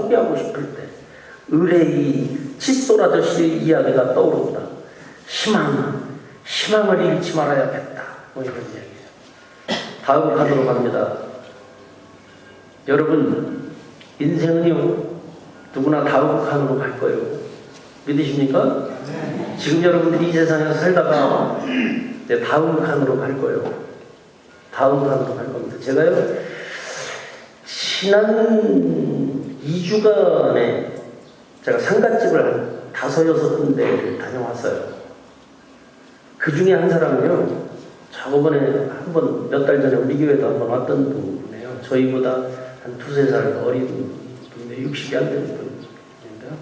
포기하고 싶을 때 의뢰의 칫솔아저씨의 이야기가 떠오른다. 희망을 잃지 말아야겠다. 뭐 이런 이야기죠. 다음 칸으로 갑니다. 여러분, 인생은요, 누구나 다음 칸으로 갈 거예요. 믿으십니까? 지금 여러분들이 이 세상에서 살다가 이제 다음 칸으로 갈 거예요. 다음 칸으로 갈 겁니다. 제가요, 지난 2주간에 제가 상갓집을 한 5-6군데 다녀왔어요. 그 중에 한 사람은요, 저번에 한번 몇 달 전에 우리 교회도 한번 왔던 분이에요. 저희보다 한 2-3살 어린 분인데 60이 안 되는 분인데요.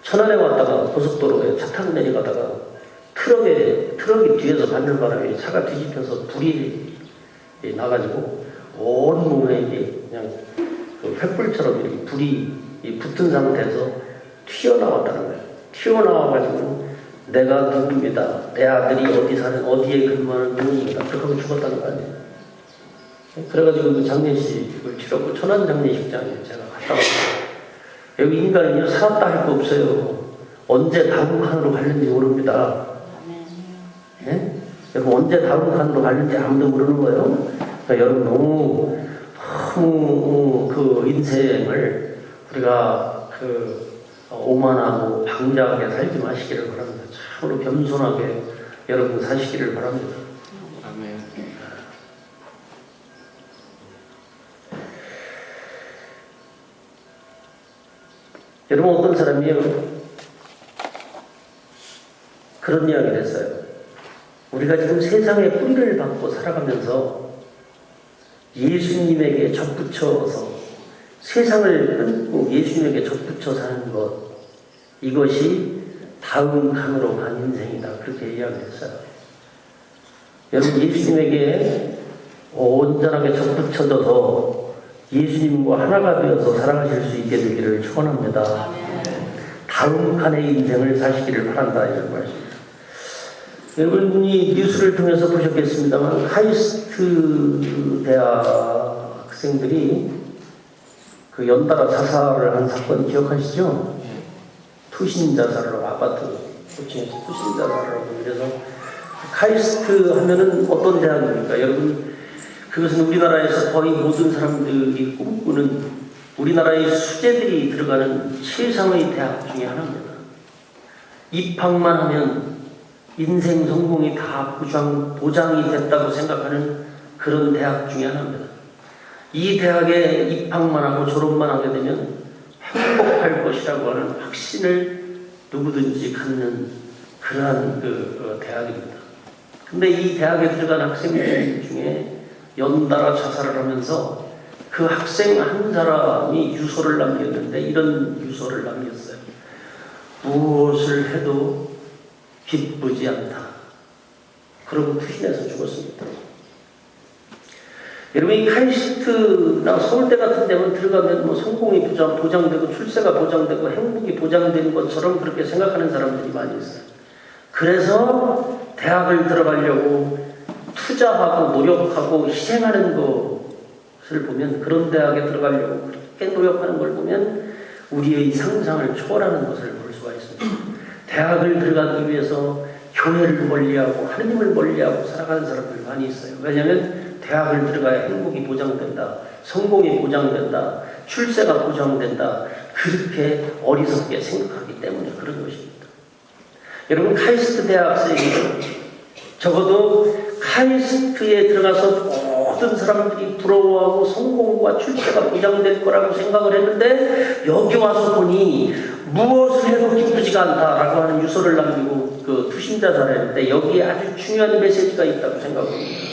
천안에 왔다가 고속도로에 차 타고 내려가다가 트럭이 뒤에서 받는 바람에 차가 뒤집혀서 불이 나가지고 온 몸에 그냥 그 횃불처럼 이렇게 불이 붙은 상태에서 튀어나왔다는 거예요. 튀어나와가지고 내가 누굽니다. 내 아들이 어디에 근무하는 누구입니다. 그렇게 하고 죽었다는 거 아니에요. 그래가지고 그 장례식을 치렀고 천안 장례식장에 제가 갔다 왔어요. 여기 인간은요, 살았다 할 거 없어요. 언제 다음 칸으로 갈는지 모릅니다. 예? 여러분, 언제 다음 칸으로 갈는지 아무도 모르는 거예요. 그러니까 여러분, 너무 그 인생을 우리가 오만하고 방자하게 살지 마시기를 바랍니다. 참으로 겸손하게 여러분 사시기를 바랍니다. 아멘. 여러분, 어떤 사람이요, 그런 이야기를 했어요. 우리가 지금 세상에 뿌리를 받고 살아가면서 예수님에게 접붙여서 세상을 끊고 예수님에게 접붙여 사는 것, 이것이 다음 칸으로 간 인생이다. 그렇게 이야기를 했어요. 여러분, 예수님에게 온전하게 접붙여져서 예수님과 하나가 되어서 살아가실 수 있게 되기를 축원합니다. 다음 칸의 인생을 사시기를 바란다. 이런 말씀입니다. 여러분이 뉴스를 통해서 보셨겠습니다만 카이스트 대학 학생들이 그 연달아 자살을 한 사건 기억하시죠? 투신 자살을 아파트 고층에서 투신 자살을 하고, 그래서 카이스트 하면은 어떤 대학입니까? 여러분, 그것은 우리나라에서 거의 모든 사람들이 꿈꾸는 우리나라의 수재들이 들어가는 최상의 대학 중에 하나입니다. 입학만 하면 인생 성공이 다 보장이 됐다고 생각하는 그런 대학 중에 하나입니다. 이 대학에 입학만 하고 졸업만 하게 되면 행복할 것이라고 하는 확신을 누구든지 갖는 그러한 대학입니다. 근데 이 대학에 들어간 학생들 중에 연달아 자살을 하면서 그 학생 한 사람이 유서를 남겼는데 이런 유서를 남겼어요. 무엇을 해도 기쁘지 않다. 그러고 투신해서 죽었습니다. 여러분, 이 카이스트나 서울대 같은 데만 들어가면 뭐 성공이 보장되고 출세가 보장되고 행복이 보장되는 것처럼 그렇게 생각하는 사람들이 많이 있어요. 그래서 대학을 들어가려고 투자하고 노력하고 희생하는 것을 보면, 그런 대학에 들어가려고 그렇게 노력하는 걸 보면 우리의 상상을 초월하는 것을 볼 수가 있습니다. 대학을 들어가기 위해서 교회를 멀리하고 하느님을 멀리하고 살아가는 사람들 많이 있어요. 왜냐하면 대학을 들어가야 행복이 보장된다, 성공이 보장된다, 출세가 보장된다, 그렇게 어리석게 생각하기 때문에 그런 것입니다. 여러분, 카이스트 대학생이 적어도 카이스트에 들어가서 모든 사람들이 부러워하고 성공과 출세가 보장될 거라고 생각을 했는데, 여기 와서 보니 무엇을 해도 기쁘지가 않다라고 하는 유서를 남기고 그 투신자살을 했는데, 여기에 아주 중요한 메시지가 있다고 생각합니다.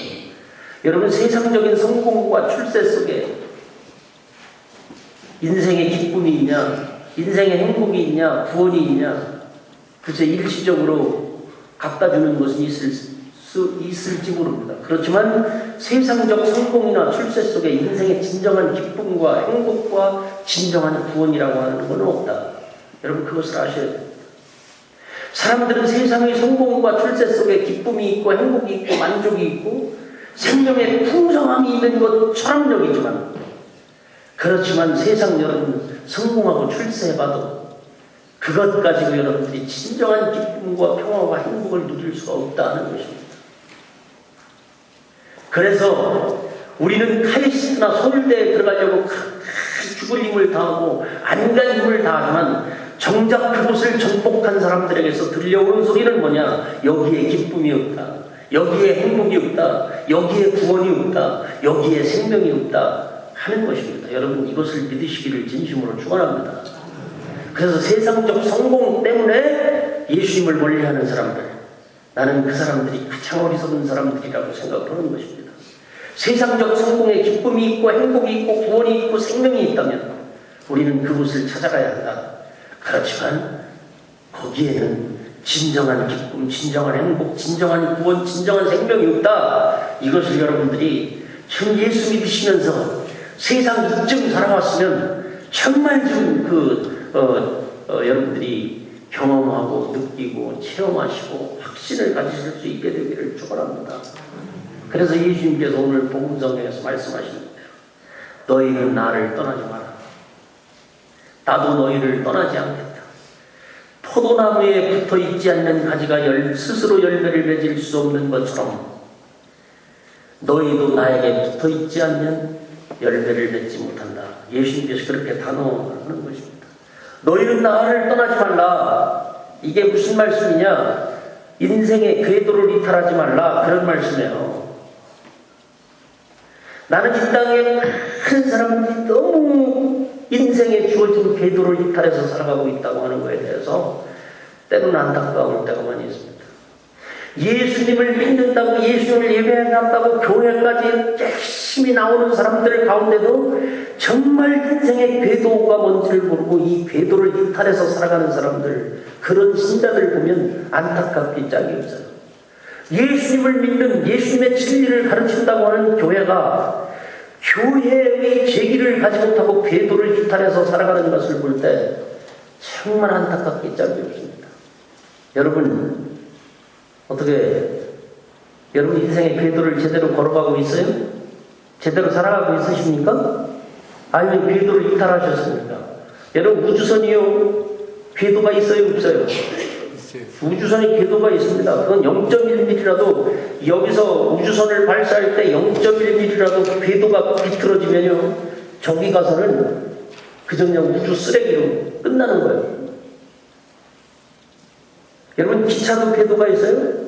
여러분, 세상적인 성공과 출세 속에 인생의 기쁨이 있냐, 인생의 행복이 있냐, 구원이 있냐, 글쎄 일시적으로 갖다주는 것은 있을지 모릅니다. 그렇지만 세상적 성공이나 출세 속에 인생의 진정한 기쁨과 행복과 진정한 구원이라고 하는 건 없다. 여러분, 그것을 아셔야 됩니다. 사람들은 세상의 성공과 출세 속에 기쁨이 있고 행복이 있고 만족이 있고 생명의 풍성함이 있는 것처럼 여기지만, 그 그렇지만 세상 여러분 성공하고 출세해봐도 그것 가지고 여러분들이 진정한 기쁨과 평화와 행복을 누릴 수가 없다는 것입니다. 그래서 우리는 카이스트나 서울대에 들어가려고 죽을 힘을 다하고 안간 힘을 다하지만 정작 그곳을 정복한 사람들에게서 들려오는 소리는 뭐냐? 여기에 기쁨이 없다. 여기에 행복이 없다. 여기에 구원이 없다. 여기에 생명이 없다. 하는 것입니다. 여러분 이것을 믿으시기를 진심으로 축원합니다. 그래서 세상적 성공 때문에 예수님을 멀리하는 사람들, 나는 그 사람들이 가장 어리석은 사람들이라고 생각하는 것입니다. 세상적 성공에 기쁨이 있고 행복이 있고 구원이 있고 생명이 있다면 우리는 그곳을 찾아가야 한다. 그렇지만 거기에는 진정한 기쁨, 진정한 행복, 진정한 구원, 진정한 생명이 없다. 이것을 여러분들이 참 예수 믿으시면서 세상 이쯤 살아왔으면 정말 좀 여러분들이 경험하고 느끼고 체험하시고 확신을 가지실 수 있게 되기를 축원합니다. 그래서 예수님께서 오늘 복음성경에서 말씀하시는데요. 너희는 나를 떠나지 마라. 나도 너희를 떠나지 않겠다. 포도나무에 붙어 있지 않는 가지가 스스로 열매를 맺을 수 없는 것처럼 너희도 나에게 붙어 있지 않으면 열매를 맺지 못한다. 예수님께서 그렇게 단호하는 것입니다. 너희는 나를 떠나지 말라. 이게 무슨 말씀이냐? 인생의 궤도를 이탈하지 말라. 그런 말씀이에요. 나는 이 땅에 많은 사람들이 너무 인생에 주어진 궤도를 이탈해서 살아가고 있다고 하는 것에 대해서 때로는 안타까울 때가 많이 있습니다. 예수님을 믿는다고 예수님을 예배한다고 교회까지 열심히 나오는 사람들 가운데도 정말 인생의 궤도가 뭔지를 모르고 이 궤도를 이탈해서 살아가는 사람들, 그런 신자들 보면 안타깝기 짝이 없어요. 예수님을 믿는, 예수님의 진리를 가르친다고 하는 교회가 교회의 재기를 가지 못하고 궤도를 이탈해서 살아가는 것을 볼 때 정말 안타깝기 짝이 없습니다. 여러분 어떻게 여러분 인생의 궤도를 제대로 걸어가고 있어요? 제대로 살아가고 있으십니까? 아니면 궤도를 이탈하셨습니까? 여러분 우주선이요 궤도가 있어요 없어요? 우주선의 궤도가 있습니다. 그건 0.1mm라도 여기서 우주선을 발사할 때 0.1mm라도 궤도가 비틀어지면요 저기 가서는 그저 그냥 우주 쓰레기로 끝나는 거예요. 여러분 기차도 궤도가 있어요?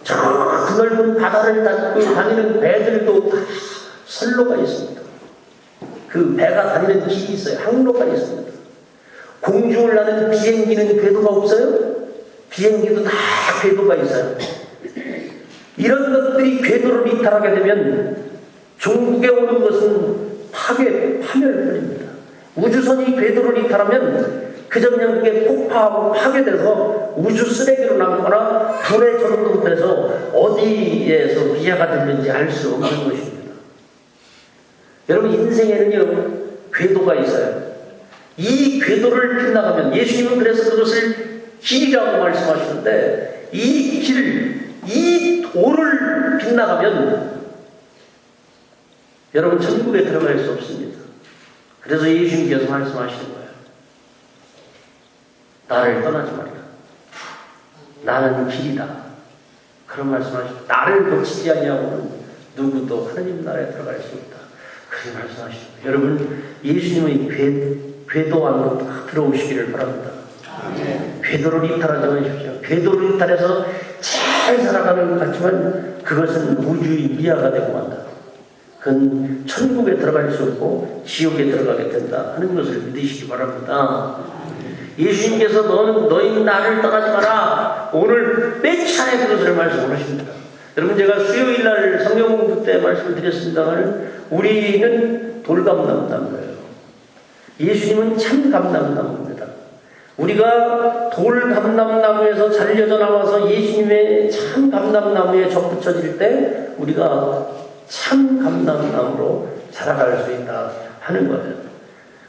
저 넓은 바다를 다니는 배들도 다 선로가 있습니다. 그 배가 다니는 길이 있어요. 항로가 있습니다. 공중을 나는 비행기는 궤도가 없어요? 비행기도 다 궤도가 있어요. 이런 것들이 궤도를 이탈하게 되면 종국에 오는 것은 파멸뿐입니다. 우주선이 궤도를 이탈하면 그저 그냥 그게 폭파하고 파괴돼서 우주 쓰레기로 남거나 불에 전동돼서 어디에서 비하가 됐는지 알 수 없는 것입니다. 여러분 인생에는요 궤도가 있어요. 이 궤도를 빗나가면 예수님은 그래서 그것을 길이라고 말씀하시는데 이 길, 이 도를 빗나가면 여러분 천국에 들어갈 수 없습니다. 그래서 예수님께서 말씀하시는 거예요. 나를 떠나지 말라. 나는 길이다. 그런 말씀하시고 나를 놓치지 아니하고는 누구도 하나님 나라에 들어갈 수 없다. 그런 말씀하시고 여러분 예수님의 궤도 안으로 다 들어오시기를 바랍니다. 궤도를 이탈하지 마십시오. 궤도를 이탈해서 잘 살아가는 것 같지만 그것은 우주의 미아가 되고 만다. 그건 천국에 들어갈 수 없고 지옥에 들어가게 된다 하는 것을 믿으시기 바랍니다. 예수님께서 너희는 나를 떠나지 마라. 오늘 몇 차례 그것을 말씀하십니다. 여러분 제가 수요일 날 성경 공부 때 말씀을 드렸습니다만 우리는 돌감나무나무예요. 예수님은 참 감나무나무입니다. 우리가 돌감나무나무에서 잘려져 나와서 예수님의 참 감나무나무에 접붙여질 때 우리가 참 감나무나무로 자라갈 수 있다 하는 거예요.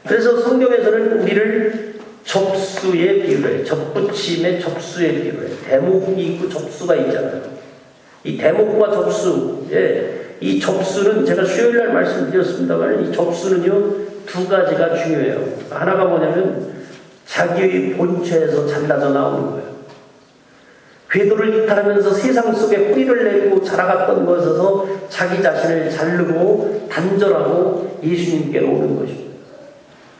그래서 성경에서는 우리를 접수에 비유해, 접붙임의 접수에 비유해. 대목이 있고 접수가 있잖아요. 이 대목과 접수, 이 접수는 제가 수요일날 말씀드렸습니다만 이 접수는요 두 가지가 중요해요. 하나가 뭐냐면 자기의 본체에서 잘라져 나오는 거예요. 궤도를 이탈하면서 세상 속에 뿌리를 내리고 자라갔던 것에서 자기 자신을 자르고 단절하고 예수님께로 오는 것입니다.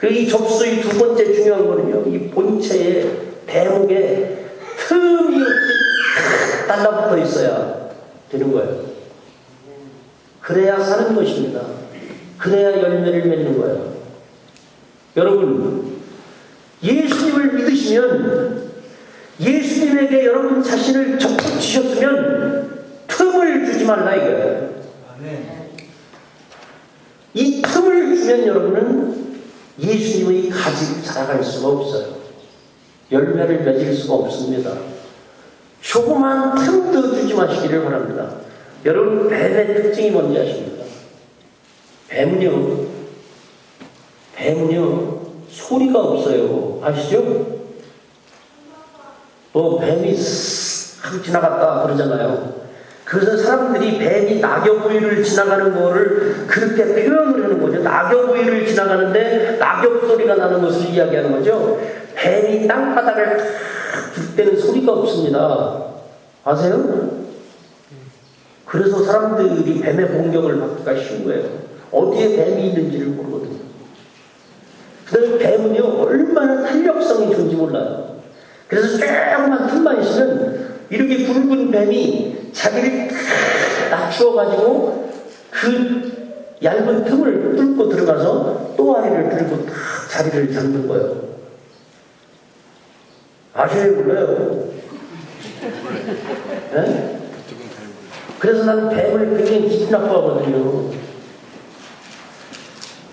이 접수의 두 번째 중요한 거는요, 이 본체의 대목에 틈이 없이 달라붙어 있어야 되는 거예요. 그래야 사는 것입니다. 그래야 열매를 맺는 거예요. 여러분, 예수님을 믿으시면 예수님에게 여러분 자신을 접붙이셨으면 틈을 주지 말라 이거예요. 이 틈을 주면 여러분은 예수님의 가지를 자라갈 수가 없어요. 열매를 맺을 수가 없습니다. 조그만 틈도 주지 마시기를 바랍니다. 여러분, 뱀의 특징이 뭔지 아십니까? 뱀은요 소리가 없어요. 아시죠? 뱀이 쓱 지나갔다 그러잖아요. 그래서 사람들이 뱀이 낙엽 위를 지나가는 거를 그렇게 표현을 하는 거죠. 낙엽 위를 지나가는데 낙엽 소리가 나는 것을 이야기하는 거죠. 뱀이 땅바닥을 들 때는 소리가 없습니다. 아세요? 그래서 사람들이 뱀의 공격을 받기가 쉬운 거예요. 어디에 뱀이 있는지를 모르거든요. 그래서 뱀은요, 얼마나 탄력성이 좋은지 몰라요. 그래서 조그만 틈만 있으면 이렇게 굵은 뱀이 자기를 낮추어가지고 그 얇은 틈을 뚫고 들어가서 또아리를 들고 딱 자리를 잡는 거예요. 아셔요? 몰라요? 네? 그래서 나는 뱀을 굉장히 기분 나빠하거든요.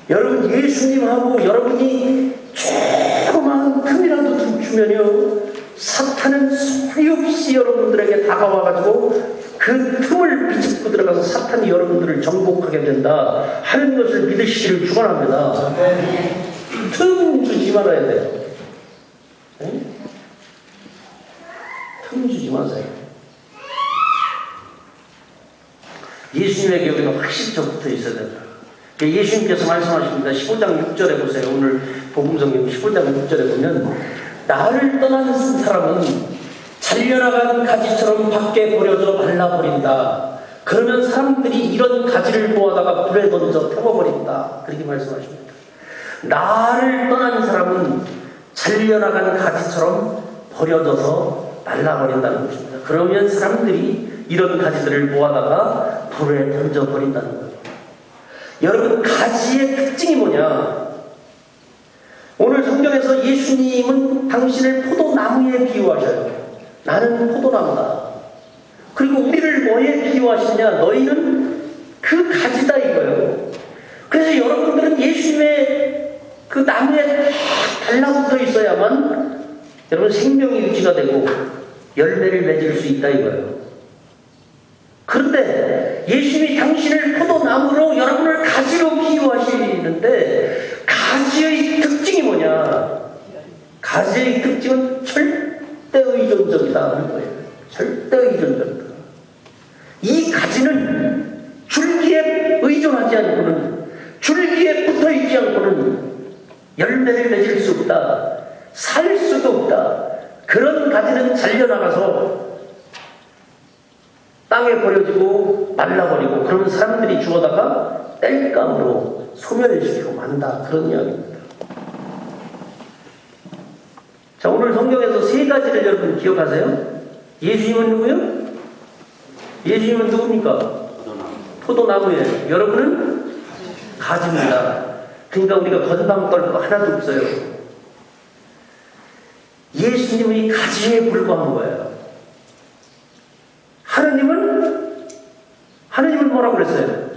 여러분, 예수님하고 여러분이 조그만 틈이라도 주면요, 사탄은 소리 없이 여러분들에게 다가와가지고 그 틈을 비집고 들어가서 사탄이 여러분들을 정복하게 된다 하는 것을 믿으시기를 축원합니다. 틈 주지 말아야 돼요. 네? 틈 주지 마세요. 예수님에게 여기는 확실히 접붙어 있어야 된다. 예수님께서 말씀하십니다. 15장 6절에 보세요. 오늘 복음성경 15장 6절에 보면 나를 떠난 사람은 잘려나간 가지처럼 밖에 버려져 말라버린다. 그러면 사람들이 이런 가지를 모아다가 불에 던져 태워버린다. 그렇게 말씀하십니다. 나를 떠난 사람은 잘려나간 가지처럼 버려져서 말라버린다는 것입니다. 그러면 사람들이 이런 가지들을 모아다가 불에 던져버린다는 거예요. 여러분, 가지의 특징이 뭐냐? 오늘 성경에서 예수님은 당신을 포도나무에 비유하셔요. 나는 포도나무다. 그리고 우리를 뭐에 비유하시냐? 너희는 그 가지다 이거예요. 그래서 여러분들은 예수님의 그 나무에 달라붙어 있어야만 여러분 생명이 유지가 되고 열매를 맺을 수 있다 이거예요. 그런데 예수님이 당신을 포도나무로 여러분을 가지로 비유하시는데 가지의 특징이 뭐냐? 가지의 특징은 절대의존적이다 하는 거예요. 절대의존적이다. 이 가지는 줄기에 의존하지 않고는, 줄기에 붙어있지 않고는 열매를 맺을 수 없다. 살 수도 없다. 그런 가지는 잘려나가서 땅에 버려지고 말라버리고 그러면 사람들이 주워다가 땔감으로 소멸시키고 만다. 그런 이야기입니다. 자, 오늘 성경에서 세 가지를 여러분 기억하세요? 예수님은 누구요? 예수님은 누굽니까? 포도나무예요. 여러분은 가지입니다. 그러니까 우리가 건방 떨고 하나도 없어요. 예수님은 이 가지에 불과한 거예요. 하느님은 뭐라고 그랬어요?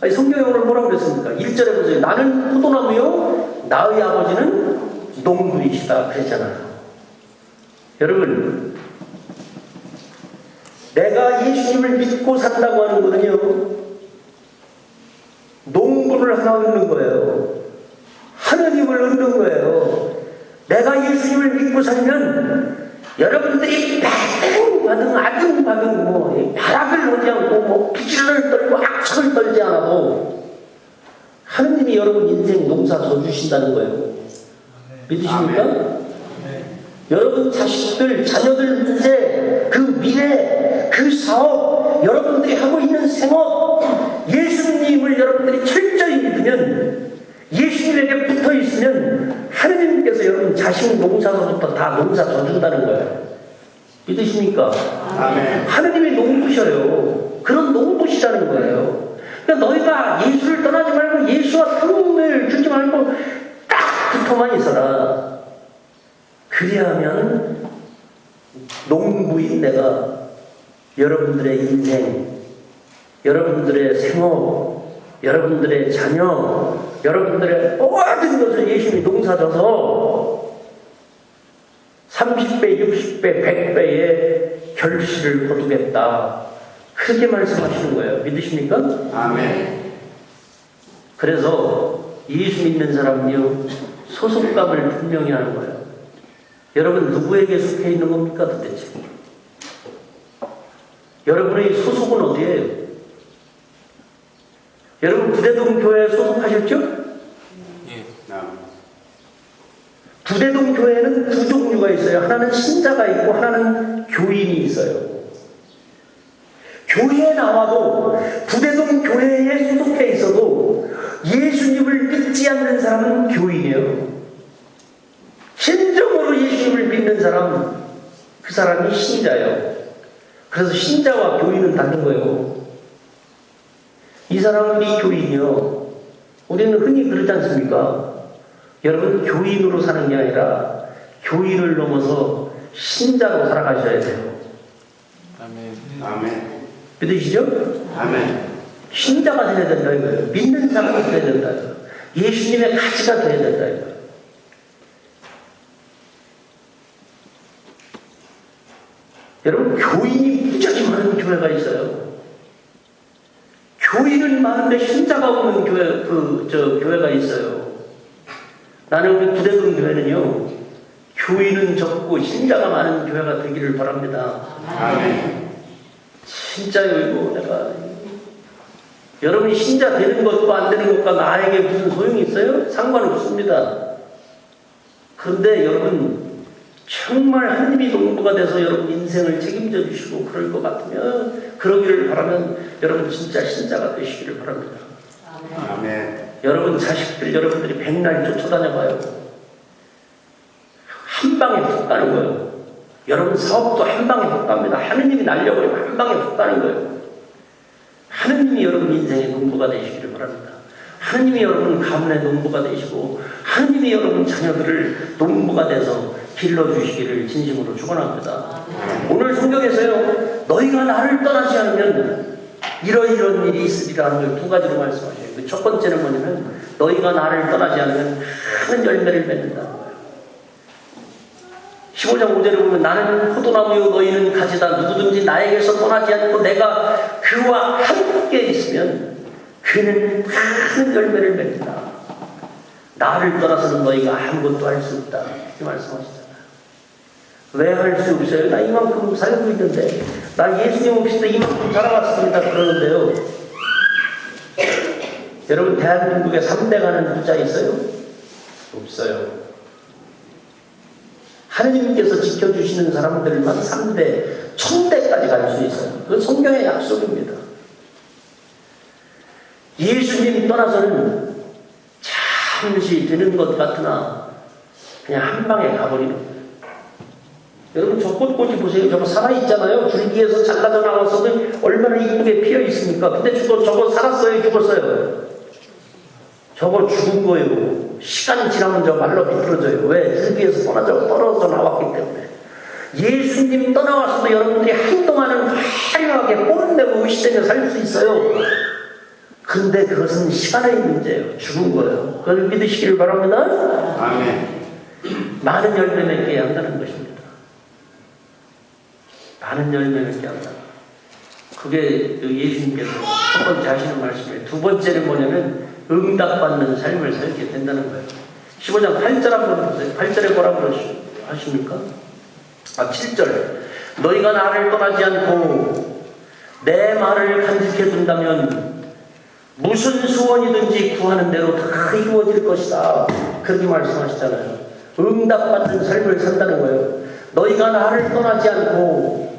아니, 성경에 오늘 뭐라고 그랬습니까? 1절에 보세요. 나는 포도나무요, 나의 아버지는 농부이시다 그랬잖아요. 여러분, 내가 예수님을 믿고 산다고 하는 거는요, 농부를 하나 얻는 거예요. 하느님을 얻는 거예요. 내가 예수님을 믿고 살면 여러분들이 아등바등 벼락을 놓지 않고 부지런을 떨고 악착을 떨지 않아도 하느님이 여러분 인생 농사 져주신다는 거예요. 믿으십니까? 여러분 자식들, 자녀들 문제, 그 미래, 그 사업, 여러분들이 하고 있는 생업, 예수님을 여러분들이 철저히 믿으면, 예수님에게 붙어 있으면 하느님께서 여러분 자식 농사서부터 다 농사 져준다는 거예요. 믿으십니까? 아멘. 하느님이 농부셔요. 그런 농부시라는 거예요. 그러니까 너희가 예수를 떠나지 말고 예수와 틈을 주지 말고 딱 붙어만 있어라. 그리하면 농부인 내가 여러분들의 인생, 여러분들의 생업, 여러분들의 자녀, 여러분들의 모든 것을 예수님이 농사져서 30배, 60배, 100배의 결실을 거두겠다. 그렇게 말씀하시는 거예요. 믿으십니까? 아멘. 그래서 예수 믿는 사람은요, 소속감을 분명히 하는 거예요. 여러분 누구에게 속해 있는 겁니까 도대체? 여러분의 소속은 어디예요? 여러분 부대동 교회에 소속하셨죠? 예. 부대동 교회는 두 종류가 있어요. 하나는 신자가 있고 하나는 교인이 있어요. 교회에 나와도 부대동 교회에 소속해 있어도 예수님을 믿지 않는 사람은 교인이에요. 진정으로 예수님을 믿는 사람, 그 사람이 신자예요. 그래서 신자와 교인은 다른 거예요. 이 사람들이 교인이요. 우리는 흔히 그러지 않습니까? 여러분 교인으로 사는 게 아니라 교인을 넘어서 신자로 살아가셔야 돼요. 아멘. 아멘. 믿으시죠? 아멘. 신자가 되어야 된다 이거예요. 믿는 사람이 되어야 된다 이거예요. 예수님의 가치가 되어야 된다 이거예요. 여러분 교인이 무지하게 많은 교회가 있어요. 교인은 많은데 신자가 없는 교회가 있어요. 나는 우리 부대동 교회는요, 교인은 적고 신자가 많은 교회가 되기를 바랍니다. 아멘. 진짜요, 이거 내가. 여러분이 신자 되는 것과 안 되는 것과 나에게 무슨 소용이 있어요? 상관없습니다. 그런데 여러분, 정말 하느님이 농부가 돼서 여러분 인생을 책임져 주시고 그럴 것 같으면, 그러기를 바라면 여러분 진짜 신자가 되시기를 바랍니다. 아멘. 여러분 자식들 여러분들이 백날 쫓아다녀봐요. 한 방에 푹 가는 거예요. 여러분 사업도 한 방에 푹 갑니다. 하느님이 날려버리면 한 방에 푹 가는 거예요. 하느님이 여러분 인생의 농부가 되시기를 바랍니다. 하느님이 여러분 가문의 농부가 되시고 하느님이 여러분 자녀들을 농부가 돼서 길러주시기를 진심으로 축원합니다. 오늘 성경에서요, 너희가 나를 떠나지 않으면 이런 일이 있으리라는 걸 두 가지로 말씀하셔요. 그 첫 번째는 뭐냐면 너희가 나를 떠나지 않으면 큰 열매를 맺는다는 거예요. 15장 5절에 보면 나는 포도나무요 너희는 가지다. 누구든지 나에게서 떠나지 않고 내가 그와 함께 있으면 그는 큰 열매를 맺는다. 나를 떠나서는 너희가 아무것도 할 수 없다. 이렇게 말씀하시잖아요. 왜 할 수 없어요? 나 이만큼 살고 있는데, 나 예수님 없이도 이만큼 살아왔습니다. 그러는데요. 여러분 대한민국에 3대 가는 부자 있어요? 없어요. 하느님께서 지켜주시는 사람들만 3대, 1000대까지 갈 수 있어요. 그건 성경의 약속입니다. 예수님 떠나서는 잠시 되는 것 같으나 그냥 한 방에 가버리는 거예요. 여러분 저 꽃꽂이 보세요. 저거 살아있잖아요. 줄기에서 잘라져 나와서도 얼마나 이쁘게 피어 있습니까? 근데 저거 살았어요? 죽었어요? 저거 죽은 거예요. 시간이 지나면 저 말로 비틀어져요. 왜? 줄기에서 떨어져 나왔기 때문에. 예수님 떠나왔어도 여러분들이 한동안은 화려하게 뽐내고 의시되며 살 수 있어요. 근데 그것은 시간의 문제예요. 죽은 거예요. 그걸 믿으시기를 바랍니다. 아멘. 많은 열매 맺게 한다는 것입니다. 많은 열매 맺게 한다. 그게 예수님께서 첫 번째 하시는 말씀이에요. 두 번째는 뭐냐면 응답받는 삶을 살게 된다는 거예요. 15장 8절 한번 보세요. 8절에 뭐라고 하십니까? 7절. 너희가 나를 떠나지 않고 내 말을 간직해 둔다면 무슨 소원이든지 구하는 대로 다 이루어질 것이다. 그렇게 말씀하시잖아요. 응답받는 삶을 산다는 거예요. 너희가 나를 떠나지 않고,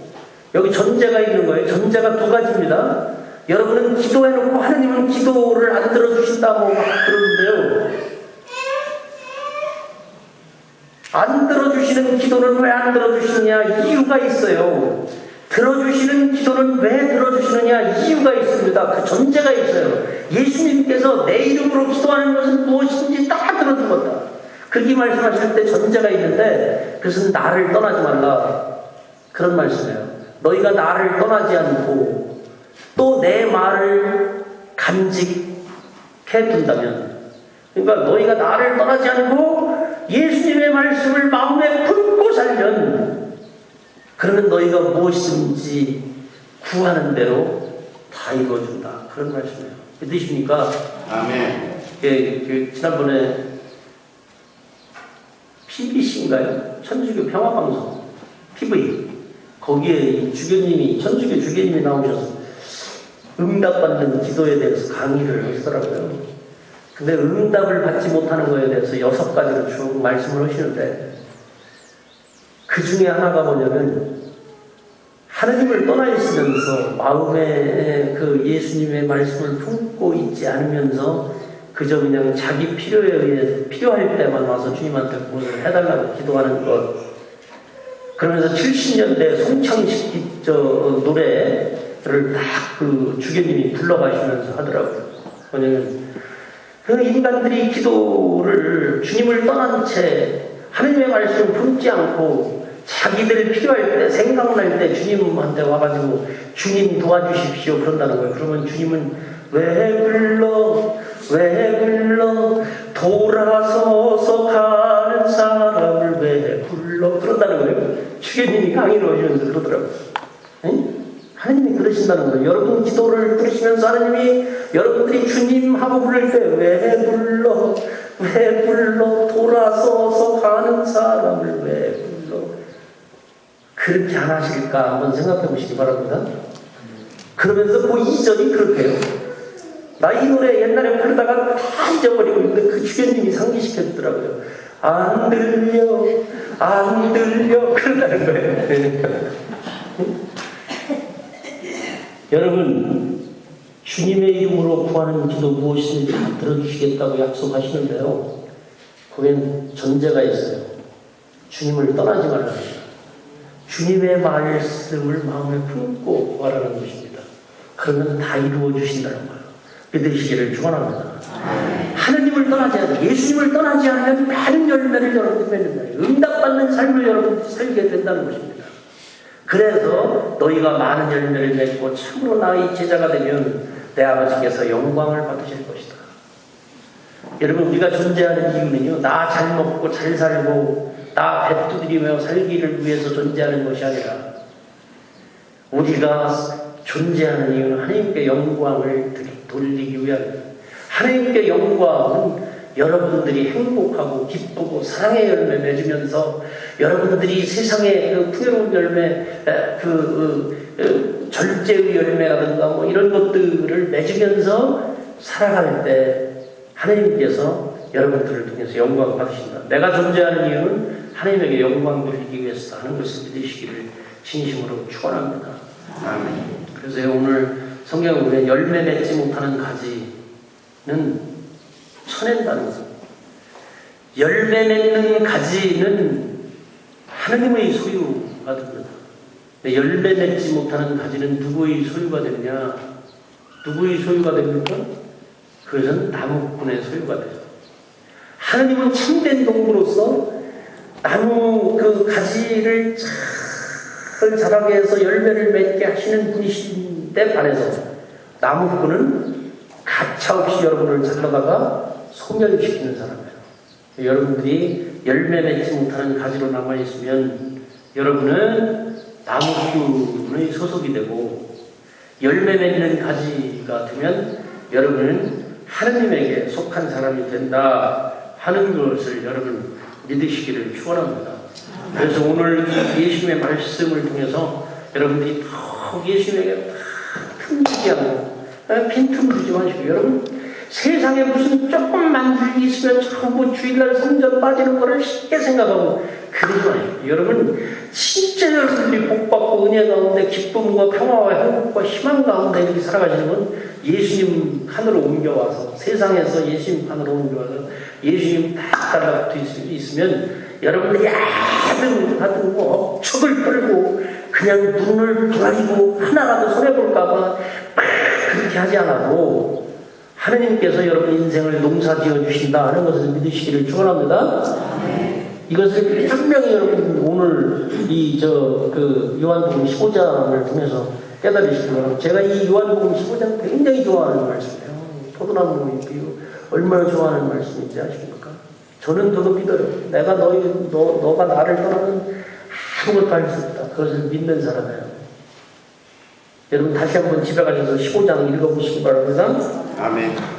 여기 전제가 있는 거예요. 전제가 두 가지입니다. 여러분은 기도해놓고 하나님은 기도를 안 들어주신다고 막 그러는데요. 안 들어주시는 기도는 왜 안 들어주시느냐? 이유가 있어요. 들어주시는 기도는 왜 들어주시느냐? 이유가 있습니다. 그 전제가 있어요. 예수님께서 내 이름으로 기도하는 것은 무엇인지 다 들어주었다. 그렇게 말씀하실 때 전제가 있는데, 그것은 나를 떠나지 말라. 그런 말씀이에요. 너희가 나를 떠나지 않고 또 내 말을 간직해 둔다면, 그러니까 너희가 나를 떠나지 않고 예수님의 말씀을 마음에 품고 살면, 그러면 너희가 무엇이든지 구하는 대로 다 이루어준다. 그런 말씀이에요. 믿으십니까? 아멘. 지난번에 PBC인가요? 천주교 평화방송 TV, 거기에 주교님이, 천주교 주교님이 나오셔서 응답받는 기도에 대해서 강의를 하시더라고요. 근데 응답을 받지 못하는 것에 대해서 6가지로 쭉 말씀을 하시는데, 그 중에 하나가 뭐냐면, 하나님을 떠나 있으면서 마음에 그 예수님의 말씀을 품고 있지 않으면서 그저 그냥 자기 필요에 의해 필요할 때만 와서 주님한테 무엇을 해달라고 기도하는 것. 그러면서 70년대 송창식 노래를 딱 그 주교님이 불러가시면서 하더라고요. 뭐냐면, 그 인간들이 기도를 주님을 떠난 채 하나님의 말씀을 품지 않고 자기들 필요할 때, 생각날 때 주님한테 와가지고 주님 도와주십시오 그런다는 거예요. 그러면 주님은 왜 불러 돌아서서 가는 사람을 왜 불러 그런다는 거예요. 주교님이 강의를 하시면서 그러더라고요. 응? 하나님이 그러신다는 거예요. 여러분 기도를 부르시면서 하나님이 여러분들이 주님하고 부를 때 왜 불러 돌아서서 가는 사람을 왜 불러, 그렇게 안 하실까 한번 생각해 보시기 바랍니다. 그러면서 그 2절이 그렇게 해요. 나 이 노래 옛날에 부르다가 다 잊어버리고 있는데 그 주교님이 상기시켜 주더라고요. 안 들려 그런다는 거예요. 여러분, 주님의 이름으로 구하는 기도 무엇이든지 다 들어주시겠다고 약속하시는데요, 거기엔 전제가 있어요. 주님을 떠나지 말라는 거예요. 주님의 말씀을 마음에 품고 구하라는 것입니다. 그러면 다 이루어 주신다는 거예요. 믿으시기를 축원합니다. 하나님을 떠나지 않으면, 예수님을 떠나지 않으면 많은 열매를 여러분이 맺는 거예요. 응답받는 삶을 여러분이 살게 된다는 것입니다. 그래서 너희가 많은 열매를 맺고 참으로 나의 제자가 되면 내 아버지께서 영광을 받으실 것이다. 여러분, 우리가 존재하는 이유는요, 나 잘 먹고 잘 살고 나 배 두드리며 살기를 위해서 존재하는 것이 아니라, 우리가 존재하는 이유는 하나님께 영광을 돌리기 위함입니다. 하나님께 영광은 여러분들이 행복하고 기쁘고 사랑의 열매 맺으면서, 여러분들이 세상의 그 풍요로운 열매, 절제의 열매라든가 뭐 이런 것들을 맺으면서 살아갈 때 하나님께서 여러분들을 통해서 영광 받으신다. 내가 존재하는 이유는 하나님에게 영광 돌리기 위해서 하는 것을 믿으시기를 진심으로 축원합니다. 아멘. 그래서 오늘 성경에 보면 열매 맺지 못하는 가지는 쳐낸다는 것입니다. 열매 맺는 가지는 하나님의 소유가 됩니다. 열매 맺지 못하는 가지는 누구의 소유가 되느냐? 누구의 소유가 됩니까? 그것은 나무꾼의 소유가 되죠. 하나님은 참된 동무로서 나무 그 가지를 잘 자라게 해서 열매를 맺게 하시는 분이신데 반해서 나무꾼은 가차없이 여러분을 잘라다가 소멸시키는 사람이에요. 여러분들이 열매 맺지 못하는 가지로 남아있으면 여러분은 나무꾼의 소속이 되고, 열매 맺는 가지가 되면 여러분은 하느님에게 속한 사람이 된다 하는 것을 여러분 믿으시기를 축원합니다. 그래서 오늘 예수님의 말씀을 통해서 여러분들이 더 예수님에게 틈 주지 않고 빈틈 주지 마시고, 여러분 세상에 무슨 조금만 일이 있으면 전부 주일날 성전 빠지는 거를 쉽게 생각하고 그러지 마요. 여러분 진짜 여러분들이 복받고 은혜 가운데 기쁨과 평화와 행복과 희망 가운데 이렇게 살아가시는 건 예수님 칸으로 옮겨와서 세상에서 예수님 칸으로 옮겨와서 예수님 딱 따라붙어 있으면 여러분들이 하든 뭐 억척을 떨고 그냥 눈을 부라리고 하나라도 손해볼까봐 그렇게 하지 않아도 하느님께서 여러분 인생을 농사지어 주신다 하는 것을 믿으시기를 축원합니다. 이것을 분명히 여러분 오늘 요한복음 15장을 통해서 깨달으시기 바랍니다. 제가 이 요한복음 15장 굉장히 좋아하는 말씀이에요. 포도나무 잎이 얼마나 좋아하는 말씀인지 아십니까? 저는 그거 믿어요. 너가 나를 떠나면 아무것도 할 수 없다. 그것을 믿는 사람이에요. 여러분 다시 한번 집에 가셔서 15장 읽어보시기 바랍니다. 아멘.